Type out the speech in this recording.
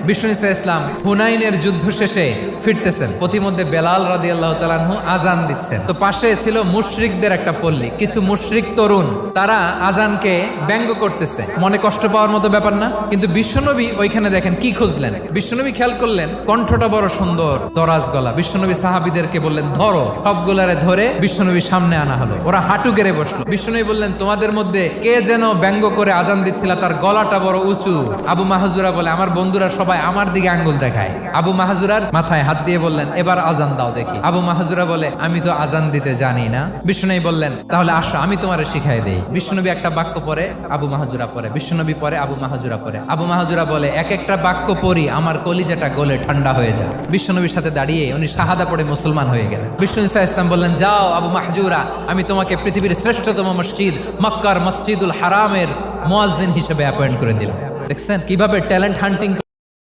বিষ্ণু ইসা ইসলাম হুনাইনের যুদ্ধ শেষে ফিরতেছেন, প্রতিমধ্যে বেলাল রাদিয়াল্লাহু তাআলা আনহু আজান দিচ্ছেন। তো পাশে ছিল মুশরিকদের একটা পল্লী, কিছু মুশরিক তরুণ তারা আজানকে ব্যঙ্গ করতেছে। মনে কষ্ট পাওয়ার মতো ব্যাপার না, কিন্তু বিশ্বনবী ওইখানে দেখেন কি খুঁজলেন। বিশ্বনবী খেয়াল করলেন কণ্ঠটা বড় সুন্দর, দরাজ গলা। বিশ্বনবী সাহাবীদেরকে বললেন ধরো, সবগুলারে ধরে বিশ্বনবী সামনে আনা হলো। ওরা হাঁটু গেড়ে বসলো। বিশ্বনবী বললেন তোমাদের মধ্যে কে যেন ব্যঙ্গ করে আজান দিচ্ছিল, তার গলাটা বড় উঁচু। আবু মাহজুরা বলে আমার বন্ধুরা সবাই আমার দিকে আঙ্গুল দেখায়। আবু মাহজুরার মাথায় হাত দিয়ে বললেন এবার আজান দাও দেখি। আবু মাহজুরা বলে আমি তো আজান দিতে জানি না। বিশ্বনবী বললেন তাহলে আসো আমি তোমারে শিখাই দেই। বিশ্বনবী একটা বাক্য পরে, আবু মাহজুরা পরে, বিশ্বনবী পরে, আবু মাহজুরা পরে। আবু মাহজুরা বলে এক একটা বাক্য পড়ি আমার কলিজাটা গলে ঠান্ডা হয়ে যায়। বিশ্বনবীর সাথে দাঁড়িয়ে উনি শাহাদা পড়ে মুসলমান হয়ে গেলেন। বিষ্ণু ইসা ইসলাম বললেন যাও আবু মাহজুরা, আমি তোমাকে পৃথিবীর শ্রেষ্ঠতম মসজিদ মক্কার মসজিদুল হারামের মুয়াজ্জিন হিসেবে অ্যাপয়েন্ট করে দিলাম। দেখছেন কিভাবে ট্যালেন্ট হান্টিং